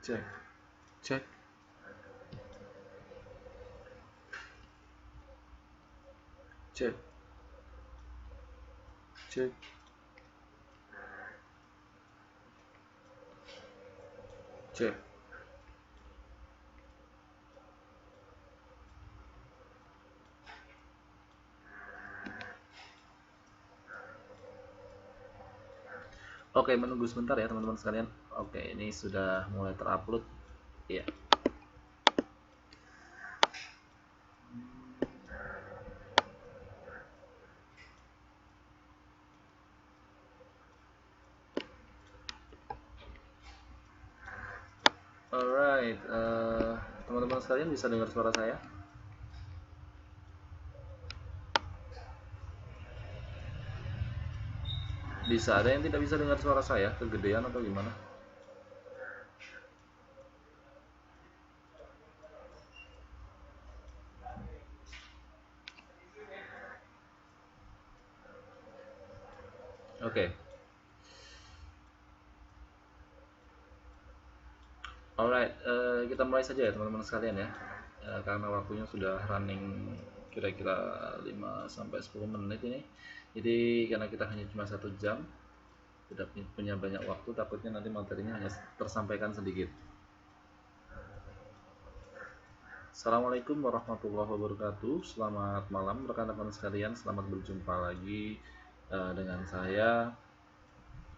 Cek, cek, cek, cek. Cek. Oke, menunggu sebentar ya teman-teman sekalian. Oke, ini sudah mulai terupload. Iya. Alright, teman-teman sekalian bisa dengar suara saya? Bisa, ada yang tidak bisa dengar suara saya? Kegedean atau gimana? Oke. Alright, kita mulai saja ya teman-teman sekalian ya. Karena waktunya sudah running kira-kira 5 sampai 10 menit ini. Jadi karena kita hanya cuma 1 jam, tidak punya banyak waktu, takutnya nanti materinya hanya tersampaikan sedikit. Assalamualaikum warahmatullahi wabarakatuh. Selamat malam rekan-rekan sekalian. Selamat berjumpa lagi dengan saya,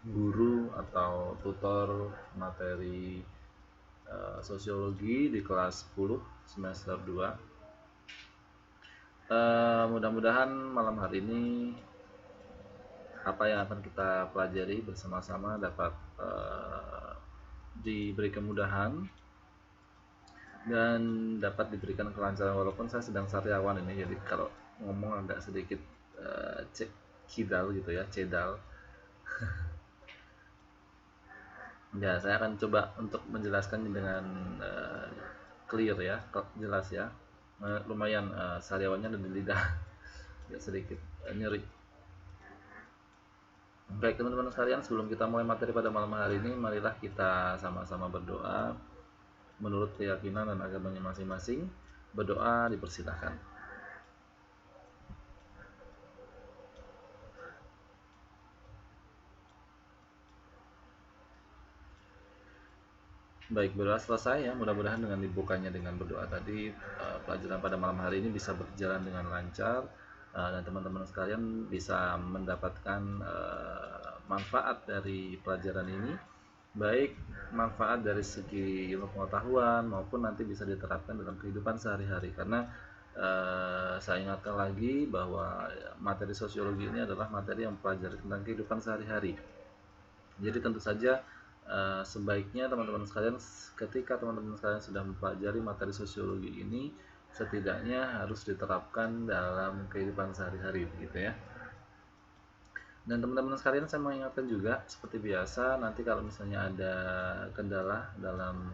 guru atau tutor materi sosiologi di kelas 10 semester 2. Mudah-mudahan malam hari ini apa yang akan kita pelajari bersama-sama dapat diberi kemudahan dan dapat diberikan kelancaran, walaupun saya sedang sariawan ini, jadi kalau ngomong agak sedikit kidal gitu ya, cedal. Ya, saya akan coba untuk menjelaskan dengan clear ya, jelas ya. Lumayan sariawannya dan di lidah agak sedikit nyeri. Baik teman-teman sekalian, sebelum kita mulai materi pada malam hari ini, marilah kita sama-sama berdoa menurut keyakinan dan agamanya masing-masing. Berdoa dipersilahkan. Baik, berdoa selesai ya. Mudah-mudahan dengan dibukanya dengan berdoa tadi, pelajaran pada malam hari ini bisa berjalan dengan lancar, dan teman-teman sekalian bisa mendapatkan manfaat dari pelajaran ini, baik manfaat dari segi ilmu pengetahuan maupun nanti bisa diterapkan dalam kehidupan sehari-hari. Karena saya ingatkan lagi bahwa materi sosiologi ini adalah materi yang mempelajari tentang kehidupan sehari-hari. Jadi tentu saja sebaiknya teman-teman sekalian, ketika teman-teman sekalian sudah mempelajari materi sosiologi ini, setidaknya harus diterapkan dalam kehidupan sehari-hari begitu ya. Dan teman-teman sekalian, saya mengingatkan juga seperti biasa, nanti kalau misalnya ada kendala dalam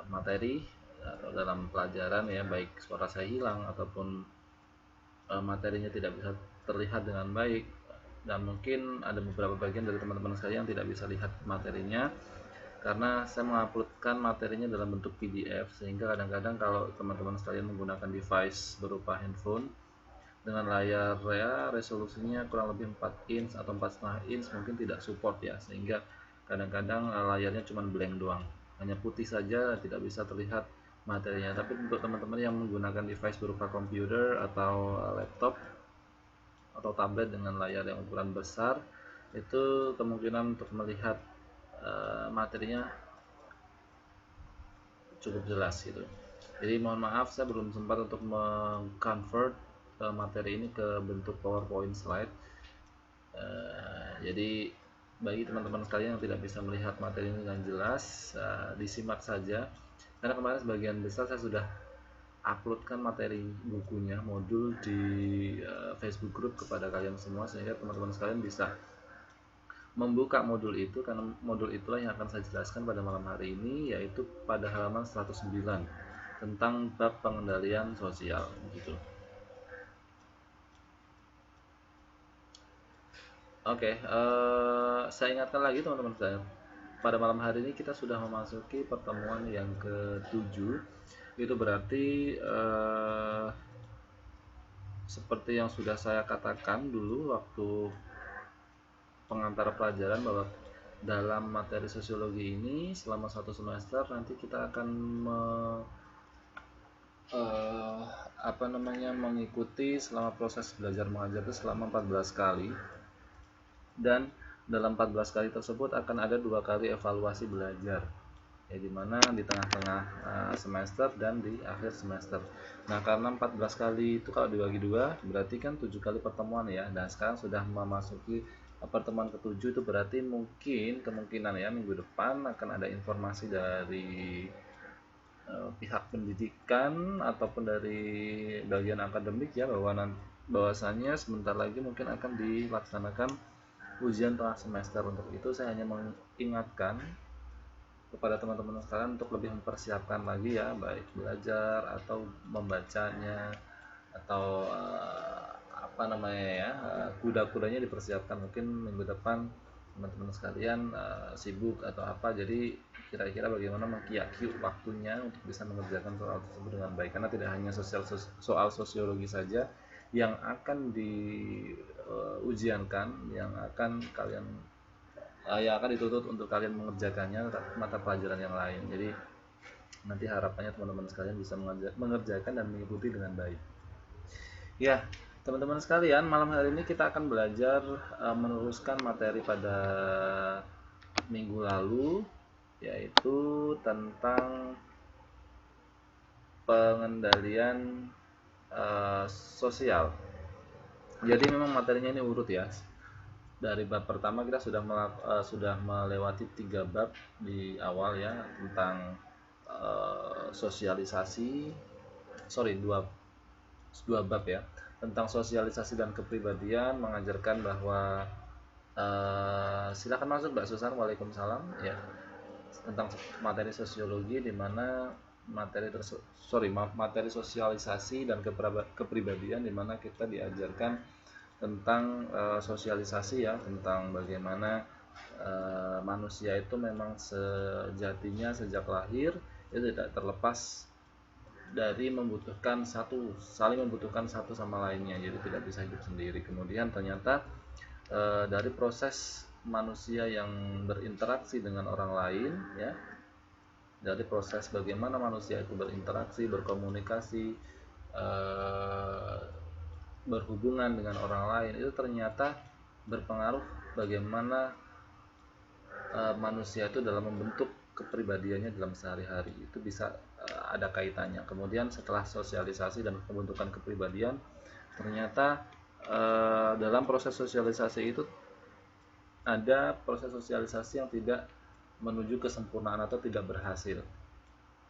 materi atau dalam pelajaran ya, baik suara saya hilang ataupun materinya tidak bisa terlihat dengan baik, dan mungkin ada beberapa bagian dari teman-teman saya yang tidak bisa lihat materinya karena saya menguploadkan materinya dalam bentuk PDF, sehingga kadang-kadang kalau teman-teman sekalian menggunakan device berupa handphone dengan layar ya resolusinya kurang lebih 4 inch atau 4,5 inch mungkin tidak support ya, sehingga kadang-kadang layarnya cuma blank doang, hanya putih saja, tidak bisa terlihat materinya. Tapi untuk teman-teman yang menggunakan device berupa komputer atau laptop atau tablet dengan layar yang ukuran besar, itu kemungkinan untuk melihat materinya cukup jelas gitu. Jadi mohon maaf, saya belum sempat untuk mengconvert materi ini ke bentuk PowerPoint slide. Jadi bagi teman-teman sekalian yang tidak bisa melihat materi ini dengan jelas, disimak saja. Karena kemarin sebagian besar saya sudah uploadkan materi bukunya, modul di Facebook group kepada kalian semua, sehingga teman-teman sekalian bisa membuka modul itu, karena modul itulah yang akan saya jelaskan pada malam hari ini, yaitu pada halaman 109 tentang bab pengendalian sosial gitu. Oke, saya ingatkan lagi teman-teman sekalian, pada malam hari ini kita sudah memasuki pertemuan yang ke-7. Itu berarti seperti yang sudah saya katakan dulu waktu pengantar pelajaran, bahwa dalam materi sosiologi ini selama satu semester nanti kita akan mengikuti selama proses belajar mengajar itu selama 14 kali, dan dalam 14 kali tersebut akan ada 2 kali evaluasi belajar, ya, dimana di tengah-tengah semester dan di akhir semester. Nah, karena 14 kali itu kalau dibagi 2 berarti kan 7 kali pertemuan ya. Dan sekarang sudah memasuki pertemuan ke-7, itu berarti kemungkinan ya minggu depan akan ada informasi dari pihak pendidikan ataupun dari bagian akademik ya, bahwasannya sebentar lagi mungkin akan dilaksanakan ujian tengah semester. Untuk itu saya hanya mengingatkan kepada teman-teman sekalian untuk lebih mempersiapkan lagi ya, baik belajar atau membacanya, atau kuda-kudanya dipersiapkan. Mungkin minggu depan teman-teman sekalian sibuk atau apa, jadi kira-kira bagaimana mengkiak-kiuk waktunya untuk bisa mengerjakan soal tersebut dengan baik, karena tidak hanya soal sosiologi saja yang akan diujiankan, yang akan dituntut untuk kalian mengerjakannya, mata pelajaran yang lain. Jadi nanti harapannya teman-teman sekalian bisa mengerjakan dan mengikuti dengan baik. Ya, teman-teman sekalian, malam hari ini kita akan belajar meneruskan materi pada minggu lalu, yaitu tentang pengendalian sosial. Jadi memang materinya ini urut ya. Dari bab pertama kita sudah melewati 3 bab di awal ya, tentang dua bab ya, tentang sosialisasi dan kepribadian, mengajarkan bahwa silakan masuk Mbak Susan, waalaikumsalam ya, tentang materi sosiologi, di mana materi sosialisasi dan kepribadian, di mana kita diajarkan tentang sosialisasi ya, tentang bagaimana manusia itu memang sejatinya sejak lahir itu tidak terlepas dari saling membutuhkan satu sama lainnya, jadi tidak bisa hidup sendiri. Kemudian ternyata dari proses manusia yang berinteraksi dengan orang lain ya, dari proses bagaimana manusia itu berinteraksi, berkomunikasi, berhubungan dengan orang lain, itu ternyata berpengaruh bagaimana manusia itu dalam membentuk kepribadiannya dalam sehari-hari. Itu bisa ada kaitannya. Kemudian setelah sosialisasi dan pembentukan kepribadian, ternyata dalam proses sosialisasi itu ada proses sosialisasi yang tidak menuju kesempurnaan atau tidak berhasil,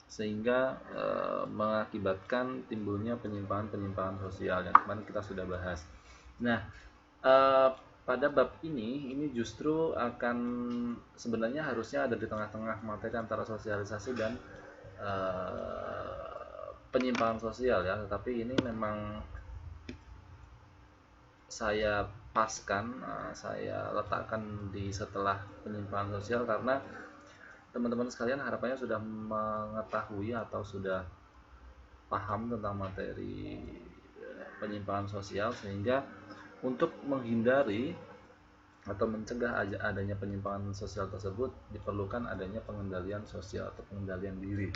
sehingga mengakibatkan timbulnya penyimpangan sosial yang kemarin kita sudah bahas. Nah, pada bab ini justru akan sebenarnya harusnya ada di tengah-tengah materi antara sosialisasi dan penyimpangan sosial ya, tetapi ini memang saya saya letakkan di setelah penyimpangan sosial, karena teman-teman sekalian harapannya sudah mengetahui atau sudah paham tentang materi penyimpangan sosial, sehingga untuk menghindari atau mencegah adanya penyimpangan sosial tersebut diperlukan adanya pengendalian sosial atau pengendalian diri.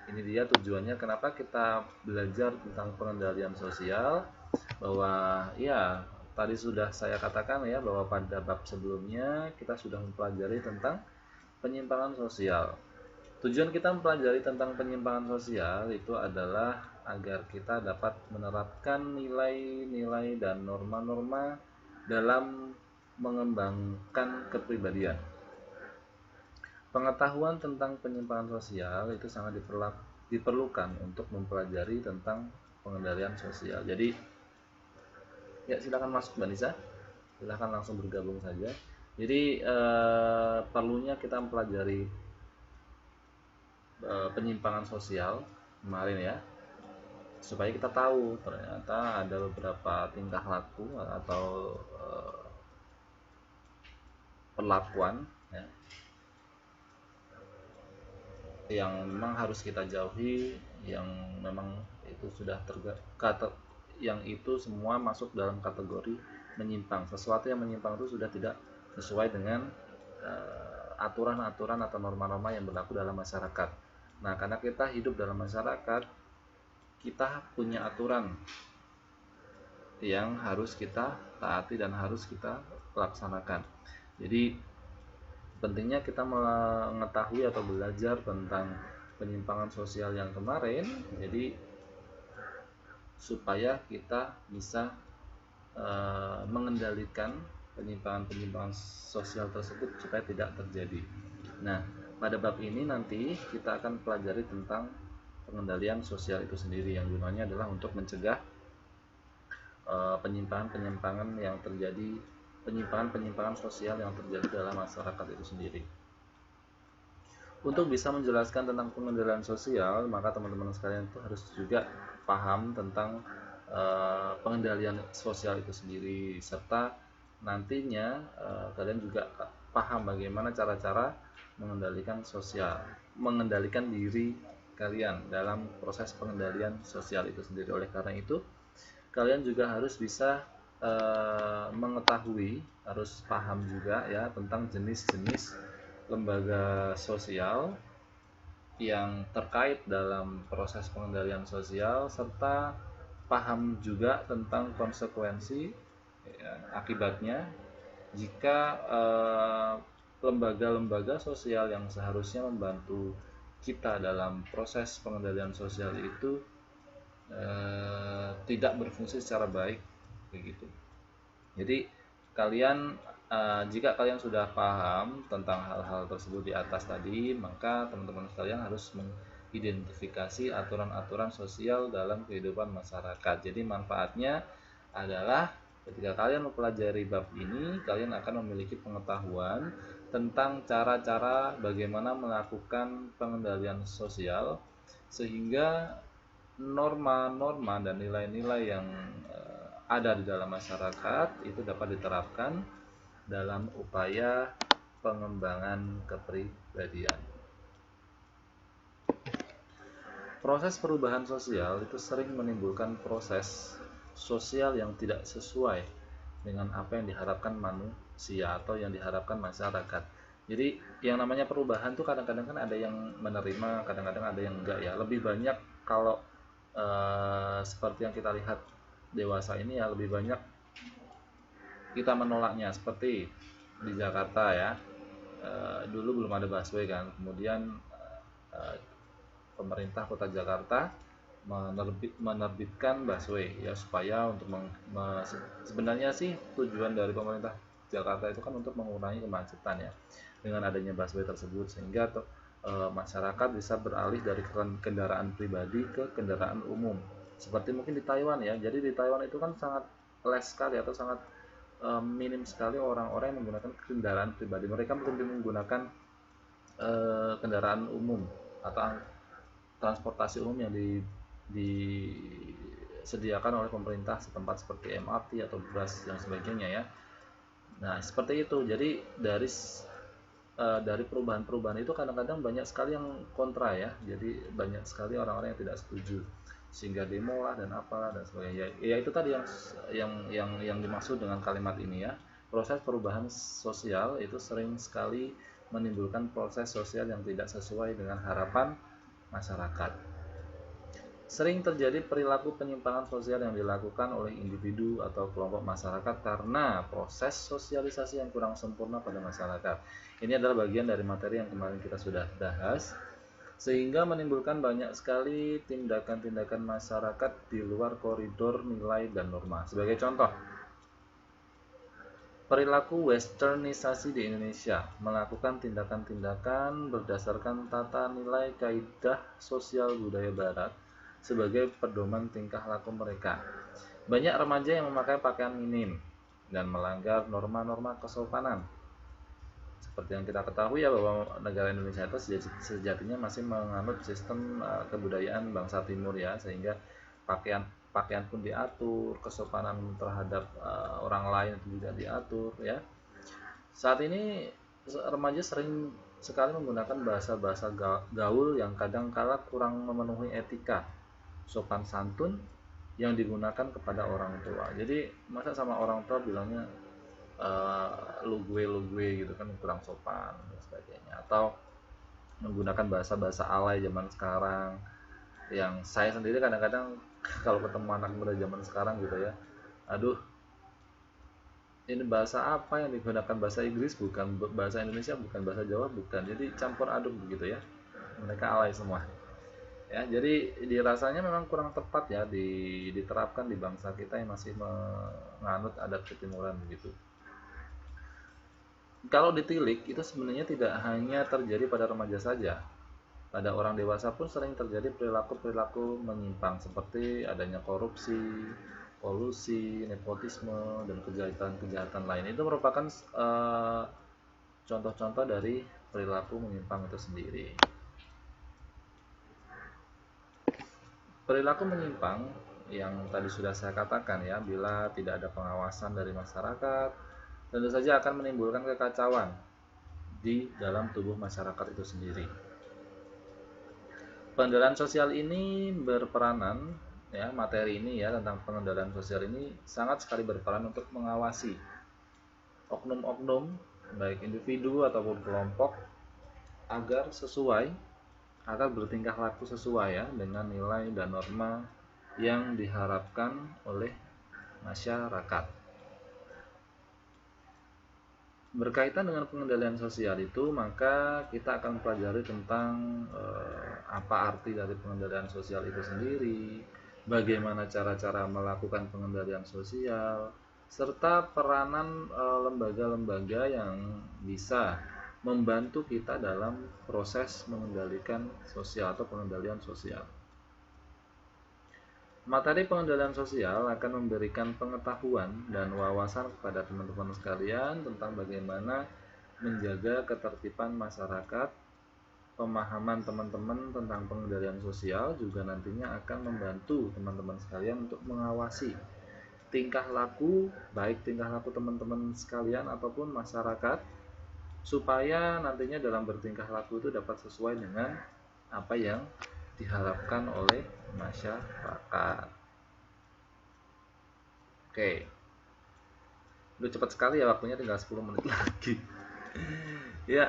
Ini dia tujuannya kenapa kita belajar tentang pengendalian sosial, bahwa ya tadi sudah saya katakan ya, bahwa pada bab sebelumnya kita sudah mempelajari tentang penyimpangan sosial. Tujuan kita mempelajari tentang penyimpangan sosial itu adalah agar kita dapat menerapkan nilai-nilai dan norma-norma dalam mengembangkan kepribadian. Pengetahuan tentang penyimpangan sosial itu sangat diperlukan untuk mempelajari tentang pengendalian sosial. Jadi ya, silakan masuk Mbak Nisa, silakan langsung bergabung saja. Jadi perlunya kita mempelajari penyimpangan sosial kemarin ya, supaya kita tahu ternyata ada beberapa tingkah laku atau perlakuan ya, yang memang harus kita jauhi, yang memang itu sudah yang itu semua masuk dalam kategori menyimpang. Sesuatu yang menyimpang itu sudah tidak sesuai dengan aturan-aturan atau norma-norma yang berlaku dalam masyarakat. Nah, karena kita hidup dalam masyarakat, kita punya aturan yang harus kita taati dan harus kita laksanakan. Jadi pentingnya kita mengetahui atau belajar tentang penyimpangan sosial yang kemarin, jadi supaya kita bisa mengendalikan penyimpangan-penyimpangan sosial tersebut supaya tidak terjadi. Nah, pada bab ini nanti kita akan pelajari tentang pengendalian sosial itu sendiri, yang gunanya adalah untuk mencegah penyimpangan-penyimpangan yang terjadi, penyimpangan-penyimpangan sosial yang terjadi dalam masyarakat itu sendiri. Untuk bisa menjelaskan tentang pengendalian sosial, maka teman-teman sekalian itu harus juga paham tentang pengendalian sosial itu sendiri, serta nantinya kalian juga paham bagaimana cara-cara mengendalikan diri kalian dalam proses pengendalian sosial itu sendiri. Oleh karena itu, kalian juga harus bisa mengetahui, harus paham juga ya tentang jenis-jenis lembaga sosial yang terkait dalam proses pengendalian sosial, serta paham juga tentang konsekuensi ya, akibatnya jika lembaga-lembaga sosial yang seharusnya membantu kita dalam proses pengendalian sosial itu tidak berfungsi secara baik, begitu. Jadi jika kalian sudah paham tentang hal-hal tersebut di atas tadi, maka teman-teman sekalian harus mengidentifikasi aturan-aturan sosial dalam kehidupan masyarakat. Jadi manfaatnya adalah ketika kalian mempelajari bab ini, kalian akan memiliki pengetahuan tentang cara-cara bagaimana melakukan pengendalian sosial, sehingga norma-norma dan nilai-nilai yang ada di dalam masyarakat itu dapat diterapkan dalam upaya pengembangan kepribadian. Proses perubahan sosial itu sering menimbulkan proses sosial yang tidak sesuai dengan apa yang diharapkan manusia atau yang diharapkan masyarakat. Jadi yang namanya perubahan tuh kadang-kadang kan ada yang menerima, kadang-kadang ada yang enggak ya. Lebih banyak kalau seperti yang kita lihat dewasa ini ya, lebih banyak kita menolaknya, seperti di Jakarta ya. Dulu belum ada busway kan, kemudian pemerintah kota Jakarta menerbitkan busway ya, supaya untuk sebenarnya sih tujuan dari pemerintah Jakarta itu kan untuk mengurangi kemacetan ya, dengan adanya busway tersebut, sehingga masyarakat bisa beralih dari kendaraan pribadi ke kendaraan umum, seperti mungkin di Taiwan ya. Jadi di Taiwan itu kan sangat less sekali atau sangat minim sekali orang-orang yang menggunakan kendaraan pribadi. Mereka lebih menggunakan kendaraan umum atau transportasi umum yang disediakan oleh pemerintah setempat, seperti MRT atau bus dan sebagainya ya. Nah, seperti itu. Jadi dari perubahan-perubahan itu kadang-kadang banyak sekali yang kontra ya. Jadi banyak sekali orang-orang yang tidak setuju, sehingga demo lah dan apalah dan sebagainya. Ya itu tadi yang dimaksud dengan kalimat ini ya. Proses perubahan sosial itu sering sekali menimbulkan proses sosial yang tidak sesuai dengan harapan masyarakat. Sering terjadi perilaku penyimpangan sosial yang dilakukan oleh individu atau kelompok masyarakat karena proses sosialisasi yang kurang sempurna pada masyarakat. Ini adalah bagian dari materi yang kemarin kita sudah bahas, sehingga menimbulkan banyak sekali tindakan-tindakan masyarakat di luar koridor nilai dan norma. Sebagai contoh, perilaku westernisasi di Indonesia melakukan tindakan-tindakan berdasarkan tata nilai kaidah sosial budaya barat sebagai pedoman tingkah laku mereka. Banyak remaja yang memakai pakaian minim dan melanggar norma-norma kesopanan. Seperti yang kita ketahui ya, bahwa negara Indonesia itu sejatinya masih menganut sistem kebudayaan bangsa timur ya, sehingga pakaian pun diatur, kesopanan terhadap orang lain itu juga diatur ya. Saat ini remaja sering sekali menggunakan bahasa-bahasa gaul yang kadang kala kurang memenuhi etika sopan santun yang digunakan kepada orang tua. Jadi masa sama orang tua bilangnya lu gue gitu kan, kurang sopan dan sebagainya, atau menggunakan bahasa-bahasa alay zaman sekarang yang saya sendiri kadang-kadang kalau ketemu anak muda zaman sekarang gitu ya, aduh, ini bahasa apa yang digunakan, bahasa Inggris bukan, bahasa Indonesia bukan, bahasa Jawa bukan, jadi campur aduk begitu ya, mereka alay semua ya. Jadi dirasanya memang kurang tepat ya diterapkan di bangsa kita yang masih menganut adat ketimuran begitu. Kalau ditilik itu sebenarnya tidak hanya terjadi pada remaja saja, pada orang dewasa pun sering terjadi perilaku-perilaku menyimpang seperti adanya korupsi, kolusi, nepotisme, dan kejahatan-kejahatan lain. Itu merupakan contoh-contoh dari perilaku menyimpang itu sendiri. Perilaku menyimpang yang tadi sudah saya katakan ya, bila tidak ada pengawasan dari masyarakat, tentu saja akan menimbulkan kekacauan di dalam tubuh masyarakat itu sendiri. Pengendalian sosial ini berperanan ya, materi ini ya tentang pengendalian sosial ini sangat sekali berperan untuk mengawasi oknum-oknum baik individu ataupun kelompok agar bertingkah laku sesuai ya dengan nilai dan norma yang diharapkan oleh masyarakat. Berkaitan dengan pengendalian sosial itu, maka kita akan pelajari tentang apa arti dari pengendalian sosial itu sendiri, bagaimana cara-cara melakukan pengendalian sosial, serta peranan lembaga-lembaga yang bisa membantu kita dalam proses mengendalikan sosial atau pengendalian sosial. Materi pengendalian sosial akan memberikan pengetahuan dan wawasan kepada teman-teman sekalian tentang bagaimana menjaga ketertiban masyarakat. Pemahaman teman-teman tentang pengendalian sosial juga nantinya akan membantu teman-teman sekalian untuk mengawasi tingkah laku, baik tingkah laku teman-teman sekalian ataupun masyarakat, supaya nantinya dalam bertingkah laku itu dapat sesuai dengan apa yang diharapkan oleh masyarakat. Oke, udah cepat sekali ya waktunya, tinggal 10 menit lagi. Ya,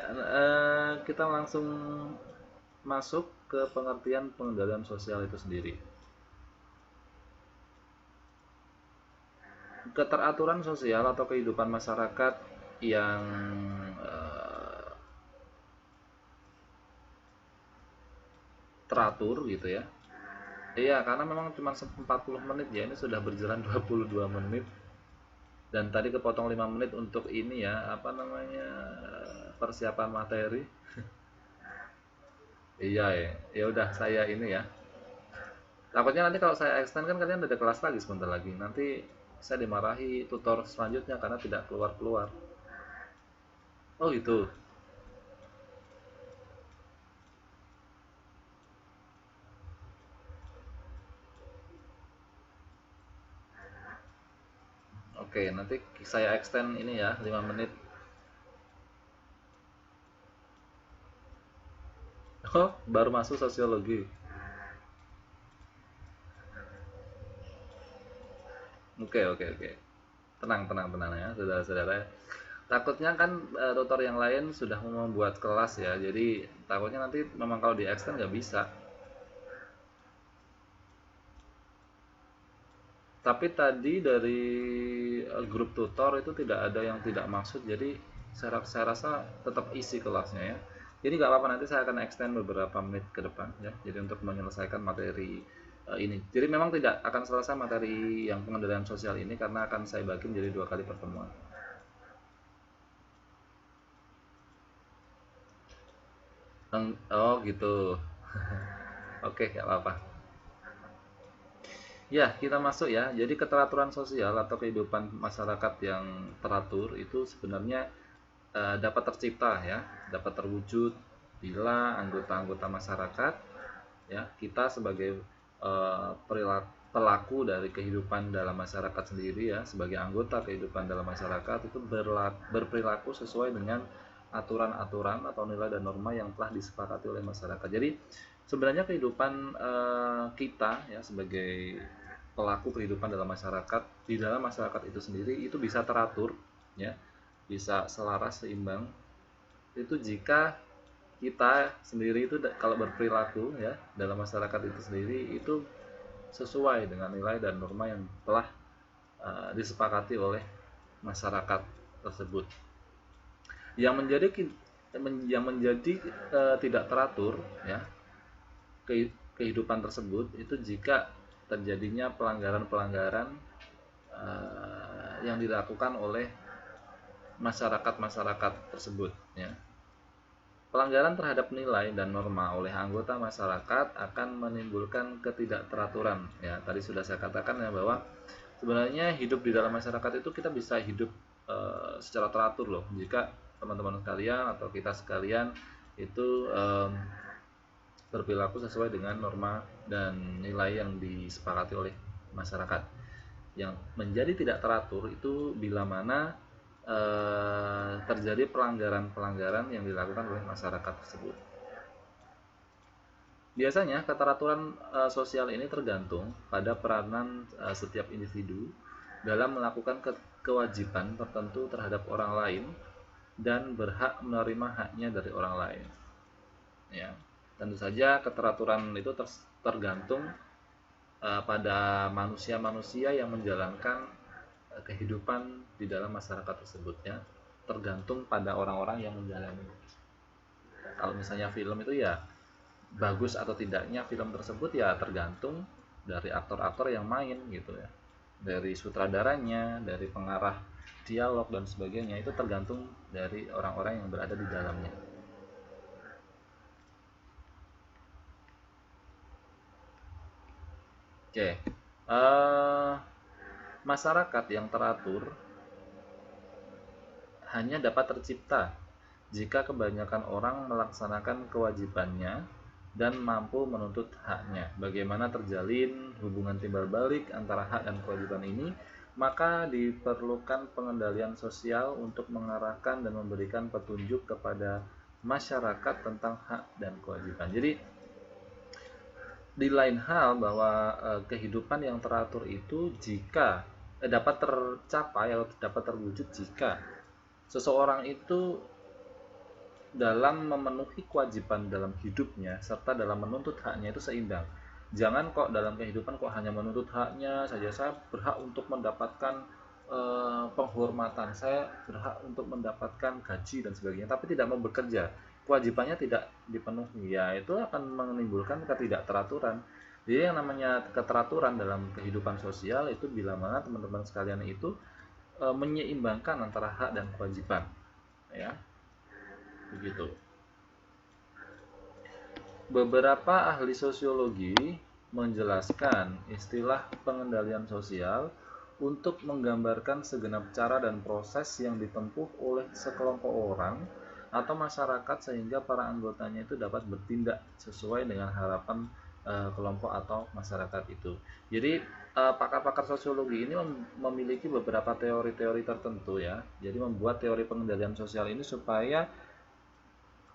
kita langsung masuk ke pengertian pengendalian sosial itu sendiri. Keteraturan sosial atau kehidupan masyarakat yang teratur gitu ya. Iya, karena memang cuma 40 menit ya, ini sudah berjalan 22 menit. Dan tadi kepotong 5 menit untuk ini ya, apa namanya, persiapan materi. Iya ya, ya udah saya ini ya. Takutnya nanti kalau saya extend kan kalian ada kelas lagi sebentar lagi. Nanti saya dimarahi tutor selanjutnya karena tidak keluar-keluar. Oh gitu. Oke, nanti saya extend ini ya 5 menit. Oh, baru masuk sosiologi. Oke. Tenang ya, saudara-saudara. Takutnya kan tutor yang lain sudah membuat kelas ya, jadi takutnya nanti memang kalau di extend nggak bisa. Tapi tadi dari grup tutor itu tidak ada yang tidak maksud, jadi saya rasa tetap isi kelasnya ya. Jadi nggak apa-apa, nanti saya akan extend beberapa menit ke depan ya. Jadi untuk menyelesaikan materi ini. Jadi memang tidak akan selesai materi yang pengendalian sosial ini karena akan saya bagi menjadi 2 kali pertemuan. Oh gitu. Oke, nggak apa-apa. Ya, kita masuk ya. Jadi keteraturan sosial atau kehidupan masyarakat yang teratur itu sebenarnya dapat tercipta ya, dapat terwujud bila anggota-anggota masyarakat ya, kita sebagai pelaku dari kehidupan dalam masyarakat sendiri ya, sebagai anggota kehidupan dalam masyarakat itu berperilaku sesuai dengan aturan-aturan atau nilai dan norma yang telah disepakati oleh masyarakat. Jadi sebenarnya kehidupan kita ya sebagai pelaku kehidupan dalam masyarakat, di dalam masyarakat itu sendiri itu bisa teratur ya, bisa selaras seimbang itu jika kita sendiri itu kalau berperilaku ya dalam masyarakat itu sendiri itu sesuai dengan nilai dan norma yang telah disepakati oleh masyarakat tersebut. Yang menjadi tidak teratur ya kehidupan tersebut itu jika terjadinya pelanggaran-pelanggaran yang dilakukan oleh masyarakat tersebut ya. Pelanggaran terhadap nilai dan norma oleh anggota masyarakat akan menimbulkan ketidakteraturan ya. Tadi sudah saya katakan ya bahwa sebenarnya hidup di dalam masyarakat itu kita bisa hidup secara teratur loh jika teman-teman sekalian atau kita sekalian itu berperilaku sesuai dengan norma dan nilai yang disepakati oleh masyarakat. Yang menjadi tidak teratur itu bila mana terjadi pelanggaran-pelanggaran yang dilakukan oleh masyarakat tersebut. Biasanya keteraturan sosial ini tergantung pada peranan setiap individu dalam melakukan kewajiban tertentu terhadap orang lain dan berhak menerima haknya dari orang lain. Ya, tentu saja keteraturan itu tergantung pada manusia-manusia yang menjalankan kehidupan di dalam masyarakat tersebut ya, tergantung pada orang-orang yang menjalani. Kalau misalnya film itu ya bagus atau tidaknya film tersebut ya tergantung dari aktor-aktor yang main gitu ya, dari sutradaranya, dari pengarah dialog dan sebagainya, itu tergantung dari orang-orang yang berada di dalamnya. Oke, masyarakat yang teratur hanya dapat tercipta jika kebanyakan orang melaksanakan kewajibannya dan mampu menuntut haknya. Bagaimana terjalin hubungan timbal balik antara hak dan kewajiban ini? Maka diperlukan pengendalian sosial untuk mengarahkan dan memberikan petunjuk kepada masyarakat tentang hak dan kewajiban. Jadi di lain hal bahwa kehidupan yang teratur itu jika dapat tercapai atau dapat terwujud jika seseorang itu dalam memenuhi kewajiban dalam hidupnya serta dalam menuntut haknya itu seimbang. Jangan kok dalam kehidupan kok hanya menuntut haknya saja. Saya berhak untuk mendapatkan penghormatan, saya berhak untuk mendapatkan gaji dan sebagainya, tapi tidak mau bekerja, kewajibannya tidak dipenuhi, ya itu akan menimbulkan ketidakteraturan. Jadi yang namanya keteraturan dalam kehidupan sosial itu bila mana teman-teman sekalian itu menyeimbangkan antara hak dan kewajiban ya, begitu. Beberapa ahli sosiologi menjelaskan istilah pengendalian sosial untuk menggambarkan segenap cara dan proses yang ditempuh oleh sekelompok orang atau masyarakat sehingga para anggotanya itu dapat bertindak sesuai dengan harapan kelompok atau masyarakat itu. Jadi pakar-pakar sosiologi ini memiliki beberapa teori-teori tertentu ya. Jadi membuat teori pengendalian sosial ini supaya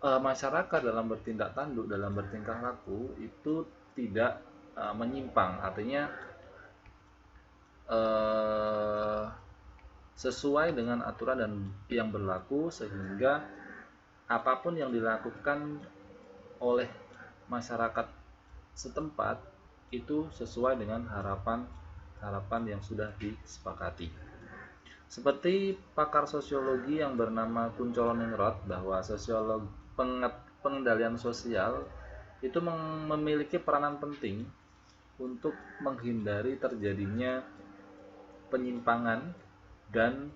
masyarakat dalam bertindak tanduk, dalam bertingkah laku itu tidak menyimpang, artinya sesuai dengan aturan dan yang berlaku sehingga apapun yang dilakukan oleh masyarakat setempat itu sesuai dengan harapan yang sudah disepakati. Seperti pakar sosiologi yang bernama Kunchoro-Ningrod bahwa pengendalian sosial itu memiliki peranan penting untuk menghindari terjadinya penyimpangan dan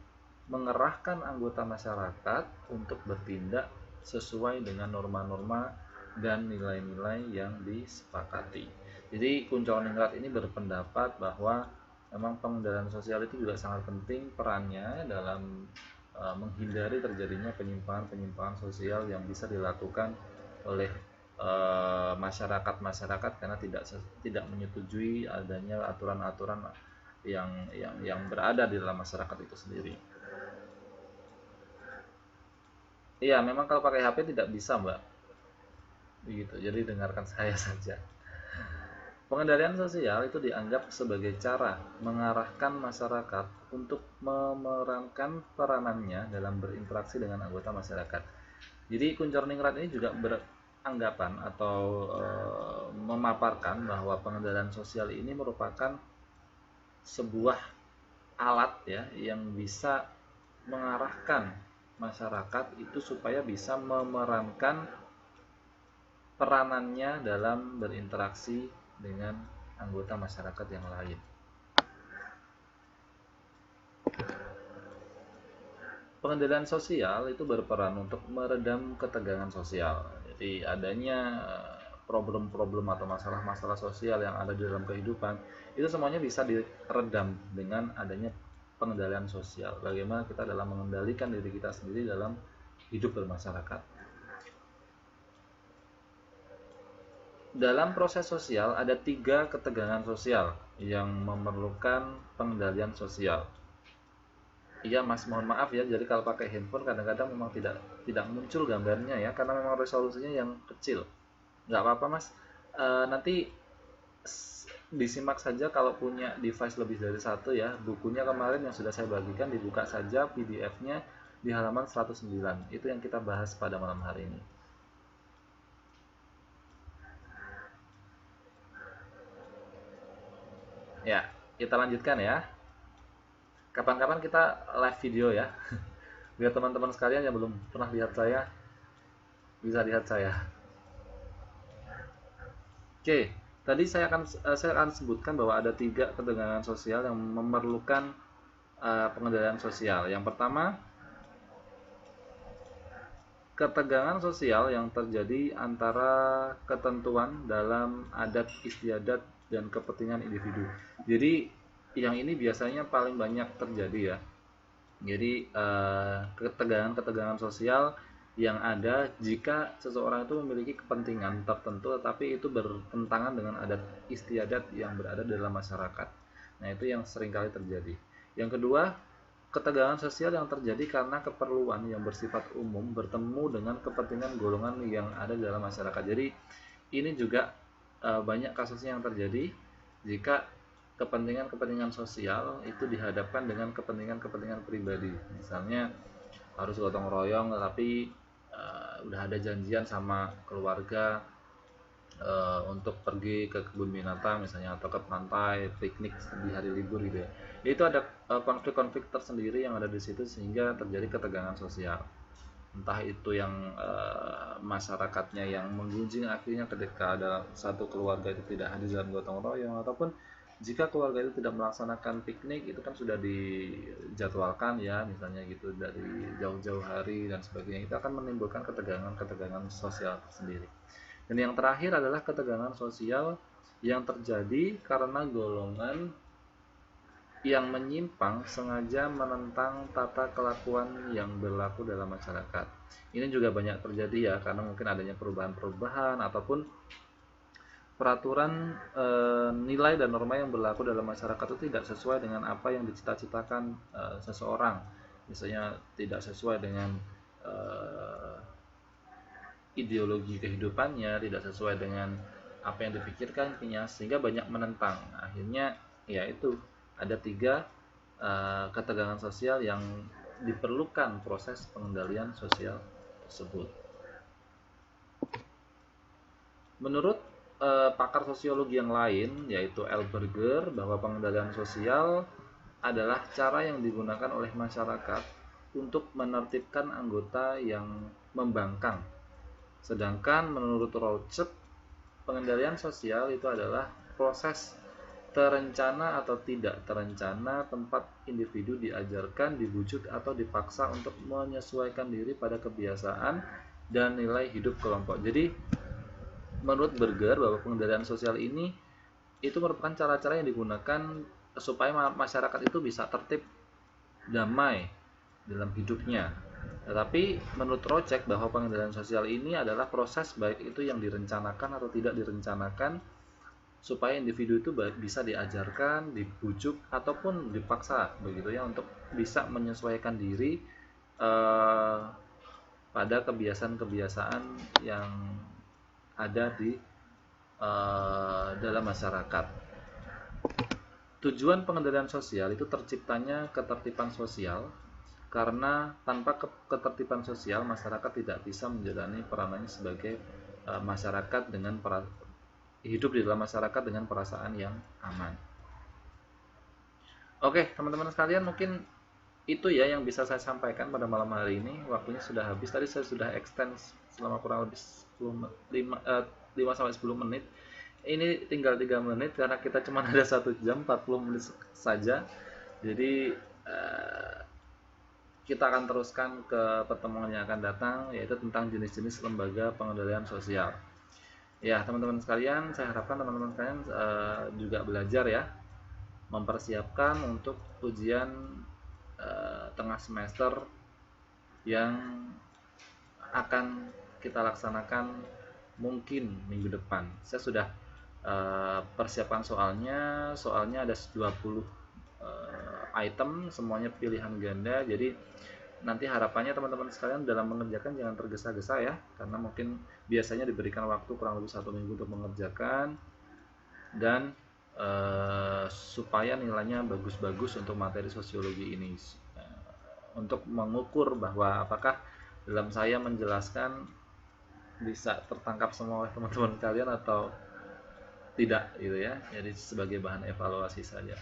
mengerahkan anggota masyarakat untuk bertindak sesuai dengan norma-norma dan nilai-nilai yang disepakati. Jadi Kunchoro-Ningrod ini berpendapat bahwa memang pengendalian sosial itu juga sangat penting perannya dalam menghindari terjadinya penyimpangan-penyimpangan sosial yang bisa dilakukan oleh masyarakat karena tidak menyetujui adanya aturan-aturan yang berada di dalam masyarakat itu sendiri. Iya, memang kalau pakai HP tidak bisa, Mbak. Begitu. Jadi dengarkan saya saja. Pengendalian sosial itu dianggap sebagai cara mengarahkan masyarakat untuk memerankan peranannya dalam berinteraksi dengan anggota masyarakat. Jadi Kunchorningrat ini juga beranggapan atau memaparkan bahwa pengendalian sosial ini merupakan sebuah alat ya yang bisa mengarahkan masyarakat itu supaya bisa memerankan peranannya dalam berinteraksi dengan anggota masyarakat yang lain. Pengendalian sosial itu berperan untuk meredam ketegangan sosial. Jadi adanya problem-problem atau masalah-masalah sosial yang ada di dalam kehidupan itu semuanya bisa diredam dengan adanya pengendalian sosial. Bagaimana kita dalam mengendalikan diri kita sendiri dalam hidup bermasyarakat. Dalam proses sosial ada 3 ketegangan sosial yang memerlukan pengendalian sosial. Iya Mas, mohon maaf ya. Jadi kalau pakai handphone kadang-kadang memang tidak muncul gambarnya ya, karena memang resolusinya yang kecil. Nggak apa-apa Mas. Nanti disimak saja kalau punya device lebih dari satu ya. Bukunya kemarin yang sudah saya bagikan dibuka saja PDF-nya di halaman 109. Itu yang kita bahas pada malam hari ini. Ya, kita lanjutkan ya. Kapan-kapan kita live video ya. Biar teman-teman sekalian yang belum pernah lihat saya bisa lihat saya. Oke, tadi saya akan sebutkan bahwa ada 3 ketegangan sosial yang memerlukan pengendalian sosial. Yang pertama, ketegangan sosial yang terjadi antara ketentuan dalam adat istiadat dan kepentingan individu. Jadi yang ini biasanya paling banyak terjadi ya. Jadi ketegangan-ketegangan sosial yang ada jika seseorang itu memiliki kepentingan tertentu tetapi itu bertentangan dengan adat istiadat yang berada dalam masyarakat. Nah, itu yang seringkali terjadi. Yang kedua, ketegangan sosial yang terjadi karena keperluan yang bersifat umum bertemu dengan kepentingan golongan yang ada dalam masyarakat. Jadi ini juga banyak kasusnya yang terjadi jika kepentingan-kepentingan sosial itu dihadapkan dengan kepentingan-kepentingan pribadi. Misalnya harus gotong royong tapi udah ada janjian sama keluarga untuk pergi ke kebun binatang misalnya atau ke pantai piknik di hari libur gitu ya. Itu ada konflik-konflik tersendiri yang ada di situ sehingga terjadi ketegangan sosial. Entah itu yang masyarakatnya yang menggunjing akhirnya ketika ada satu keluarga itu tidak hadir dalam gotong royong, ataupun jika keluarga itu tidak melaksanakan piknik itu kan sudah dijadwalkan ya misalnya gitu dari jauh-jauh hari dan sebagainya, itu akan menimbulkan ketegangan-ketegangan sosial tersendiri. Dan yang terakhir adalah ketegangan sosial yang terjadi karena golongan yang menyimpang sengaja menentang tata kelakuan yang berlaku dalam masyarakat. Ini juga banyak terjadi ya karena mungkin adanya perubahan-perubahan ataupun peraturan nilai dan norma yang berlaku dalam masyarakat itu tidak sesuai dengan apa yang dicita-citakan seseorang. Misalnya tidak sesuai dengan ideologi kehidupannya, tidak sesuai dengan apa yang dipikirkannya, sehingga banyak menentang. Akhirnya ya itu ada 3 ketegangan sosial yang diperlukan proses pengendalian sosial tersebut. Menurut pakar sosiologi yang lain yaitu Elberger, bahwa pengendalian sosial adalah cara yang digunakan oleh masyarakat untuk menertibkan anggota yang membangkang. Sedangkan menurut Rorschach, pengendalian sosial itu adalah proses terencana atau tidak terencana tempat individu diajarkan, dibujuk atau dipaksa untuk menyesuaikan diri pada kebiasaan dan nilai hidup kelompok. Jadi menurut Berger bahwa pengendalian sosial ini itu merupakan cara-cara yang digunakan supaya masyarakat itu bisa tertib, damai dalam hidupnya. Tetapi menurut Rorschach bahwa pengendalian sosial ini adalah proses baik itu yang direncanakan atau tidak direncanakan supaya individu itu bisa diajarkan, dibujuk ataupun dipaksa begitu ya untuk bisa menyesuaikan diri pada kebiasaan-kebiasaan yang ada di dalam masyarakat. Tujuan pengendalian sosial itu terciptanya ketertiban sosial, karena tanpa ketertiban sosial masyarakat tidak bisa menjalani peranannya sebagai masyarakat dengan hidup di dalam masyarakat dengan perasaan yang aman. Oke, teman-teman sekalian, mungkin itu ya yang bisa saya sampaikan pada malam hari ini. Waktunya sudah habis. Tadi saya sudah extend selama kurang lebih 5-10 menit. Ini tinggal 3 menit karena kita cuma ada 1 jam 40 menit saja. Jadi kita akan teruskan ke pertemuan yang akan datang, yaitu tentang jenis-jenis lembaga pengendalian sosial. Ya, teman-teman sekalian, saya harapkan teman-teman sekalian juga belajar ya, mempersiapkan untuk ujian tengah semester yang akan kita laksanakan mungkin minggu depan. Saya sudah persiapkan soalnya ada 20 item, semuanya pilihan ganda. Jadi nanti harapannya teman-teman sekalian dalam mengerjakan jangan tergesa-gesa ya, karena mungkin biasanya diberikan waktu kurang lebih 1 minggu untuk mengerjakan, dan supaya nilainya bagus-bagus untuk materi sosiologi ini, untuk mengukur bahwa apakah dalam saya menjelaskan bisa tertangkap semua oleh teman-teman kalian atau tidak gitu ya. Jadi sebagai bahan evaluasi saja.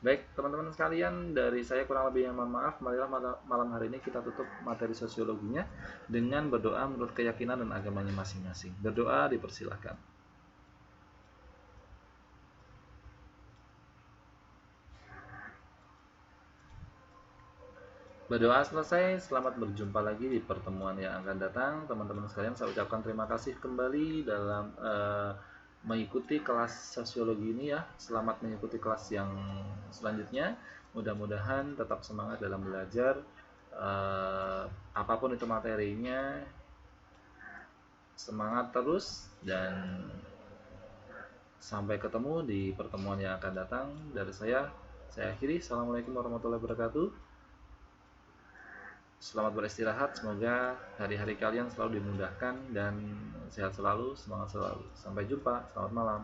Baik teman-teman sekalian, dari saya kurang lebih yang mohon maaf. Marilah malam hari ini kita tutup materi sosiologinya dengan berdoa menurut keyakinan dan agamanya masing-masing. Berdoa dipersilahkan. Berdoa selesai, selamat berjumpa lagi di pertemuan yang akan datang. Teman-teman sekalian, saya ucapkan terima kasih kembali dalam mengikuti kelas sosiologi ini ya. Selamat mengikuti kelas yang selanjutnya. Mudah-mudahan tetap semangat dalam belajar. Apapun itu materinya, semangat terus, dan sampai ketemu di pertemuan yang akan datang. Dari saya akhiri. Assalamualaikum warahmatullahi wabarakatuh. Selamat beristirahat, semoga hari-hari kalian selalu dimudahkan dan sehat selalu, semangat selalu. Sampai jumpa, selamat malam.